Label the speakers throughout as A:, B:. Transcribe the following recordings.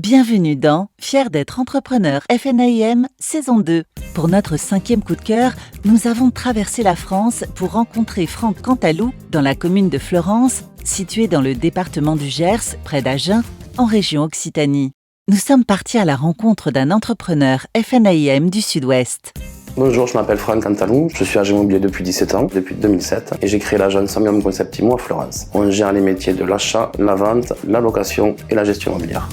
A: Bienvenue dans Fier d'être entrepreneur FNAIM saison 2. Pour notre 5e coup de cœur, nous avons traversé la France pour rencontrer Franck Cantalou dans la commune de Fleurance, située dans le département du Gers, près d'Agen, en région Occitanie. Nous sommes partis à la rencontre d'un entrepreneur FNAIM du Sud-Ouest.
B: Bonjour, je m'appelle Franck Cantalou, je suis agent immobilier depuis 17 ans, depuis 2007, et j'ai créé l'agence Amium Concept Immo à Fleurance. On gère les métiers de l'achat, la vente, la location et la gestion immobilière.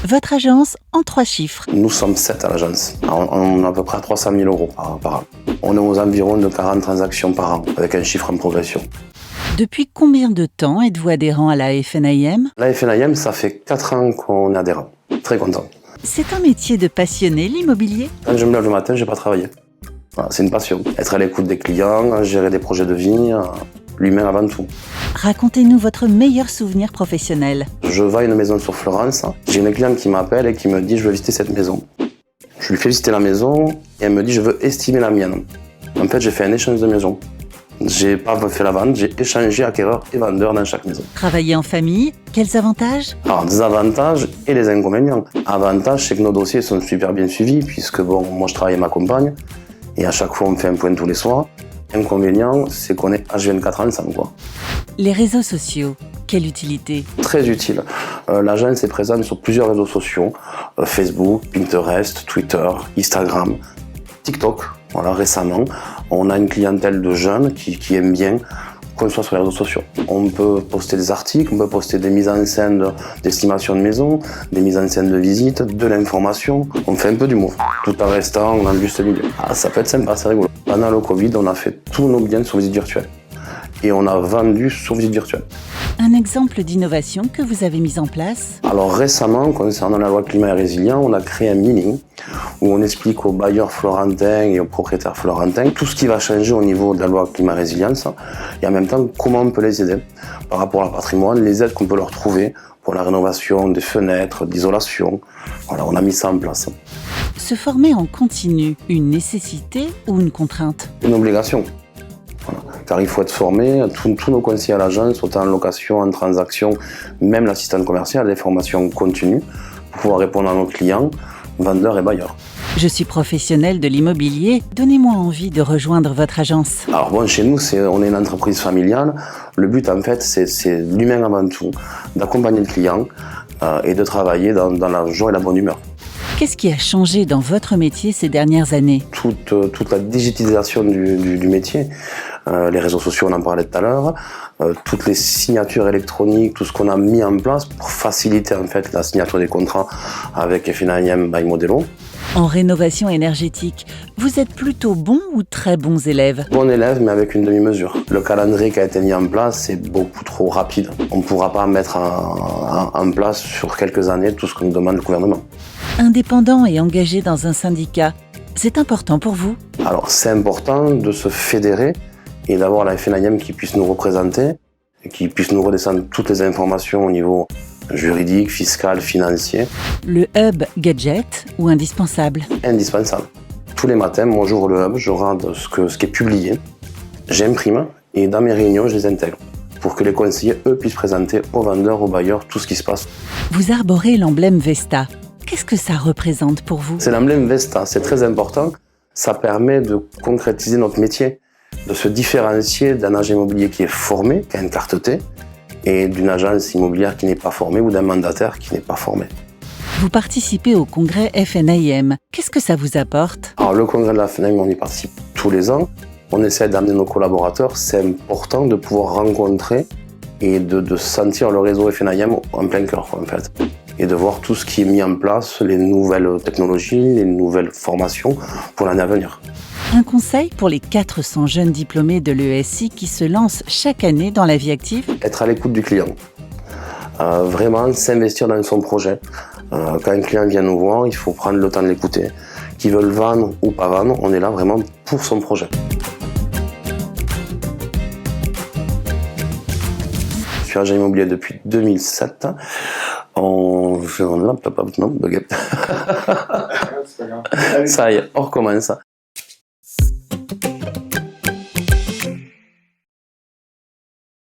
A: Votre agence en 3 chiffres.
B: Nous sommes 7 à l'agence. On a à peu près 300 000 euros par an. On est aux environs de 40 transactions par an, avec un chiffre en progression.
A: Depuis combien de temps êtes-vous adhérent à la FNAIM?
B: La FNAIM, ça fait 4 ans qu'on est adhérent. Très content.
A: C'est un métier de passionné, l'immobilier?
B: Quand je me lève le matin, je n'ai pas travaillé. Voilà, c'est une passion. Être à l'écoute des clients, gérer des projets de vie, l'humain avant tout.
A: Racontez-nous votre meilleur souvenir professionnel.
B: Je vends une maison sur Fleurance. J'ai une cliente qui m'appelle et qui me dit « je veux visiter cette maison ». Je lui fais visiter la maison et elle me dit « je veux estimer la mienne ». En fait, j'ai fait un échange de maison. J'ai pas fait la vente, j'ai échangé acquéreur et vendeur dans chaque maison.
A: Travailler en famille, quels avantages?
B: Alors, des avantages et des inconvénients. Avantage, c'est que nos dossiers sont super bien suivis puisque bon, moi je travaille avec ma compagne et à chaque fois on me fait un point tous les soirs. Inconvénient, c'est qu'on est H24 ensemble, quoi.
A: Les réseaux sociaux, quelle utilité?
B: Très utile. L'agence est présente sur plusieurs réseaux sociaux, Facebook, Pinterest, Twitter, Instagram, TikTok. Voilà, récemment, on a une clientèle de jeunes qui aiment bien qu'on soit sur les réseaux sociaux. On peut poster des articles, on peut poster des mises en scène d'estimation de maison, des mises en scène de visite, de l'information. On fait un peu d'humour, tout en restant dans le juste milieu. Ah, ça peut être sympa, c'est rigolo. Pendant le Covid, on a fait tous nos biens sur visite virtuelle. Et on a vendu sur visite virtuelle.
A: Un exemple d'innovation que vous avez mis en place?
B: Alors récemment, concernant la loi climat et résilient, on a créé un mailing où on explique aux bailleurs florentins et aux propriétaires florentins tout ce qui va changer au niveau de la loi climat et résilience et en même temps comment on peut les aider par rapport à leur patrimoine, les aides qu'on peut leur trouver pour la rénovation des fenêtres, d'isolation. Voilà, on a mis ça en place.
A: Se former en continu, une nécessité ou une contrainte?
B: Une obligation. Voilà. Car il faut être formé, tous nos conseillers à l'agence, autant en location, en transaction, même l'assistant commercial, des formations continues pour pouvoir répondre à nos clients, vendeurs et bailleurs.
A: Je suis professionnel de l'immobilier, donnez-moi envie de rejoindre votre agence.
B: Alors bon, chez nous, on est une entreprise familiale. Le but en fait, c'est l'humain avant tout, d'accompagner le client et de travailler dans la joie et la bonne humeur.
A: Qu'est-ce qui a changé dans votre métier ces dernières années?
B: Toute la digitalisation du métier, les réseaux sociaux, on en parlait tout à l'heure, toutes les signatures électroniques, tout ce qu'on a mis en place pour faciliter en fait la signature des contrats avec FNAIM by Modelo.
A: En rénovation énergétique, vous êtes plutôt bons ou très bons élèves?
B: Bon élève, mais avec une demi-mesure. Le calendrier qui a été mis en place, c'est beaucoup trop rapide. On ne pourra pas mettre en place sur quelques années tout ce que nous demande le gouvernement.
A: Indépendant et engagé dans un syndicat, c'est important pour vous?
B: Alors c'est important de se fédérer et d'avoir la FNAIM qui puisse nous représenter et qui puisse nous redescendre toutes les informations au niveau juridique, fiscal, financier.
A: Le hub gadget ou indispensable?
B: Indispensable. Tous les matins, moi j'ouvre le hub, je regarde ce qui est publié, j'imprime et dans mes réunions je les intègre pour que les conseillers, eux, puissent présenter aux vendeurs, aux bailleurs tout ce qui se passe.
A: Vous arborez l'emblème Vesta. Qu'est-ce que ça représente pour vous?
B: C'est l'emblème Vesta, c'est très important. Ça permet de concrétiser notre métier, de se différencier d'un agent immobilier qui est formé, qui a une carte T, et d'une agence immobilière qui n'est pas formée ou d'un mandataire qui n'est pas formé.
A: Vous participez au congrès FNAIM. Qu'est-ce que ça vous apporte?
B: Alors le congrès de la FNAIM, on y participe tous les ans. On essaie d'amener nos collaborateurs. C'est important de pouvoir rencontrer et de sentir le réseau FNAIM en plein cœur, en fait. Et de voir tout ce qui est mis en place, les nouvelles technologies, les nouvelles formations pour l'année à venir.
A: Un conseil pour les 400 jeunes diplômés de l'ESI qui se lancent chaque année dans la vie active?
B: Être à l'écoute du client. Vraiment s'investir dans son projet. Quand un client vient nous voir, il faut prendre le temps de l'écouter. Qu'ils veulent vendre ou pas vendre, on est là vraiment pour son projet. Je suis agent immobilier depuis 2007. Non, baguette. Ça y est, on recommence.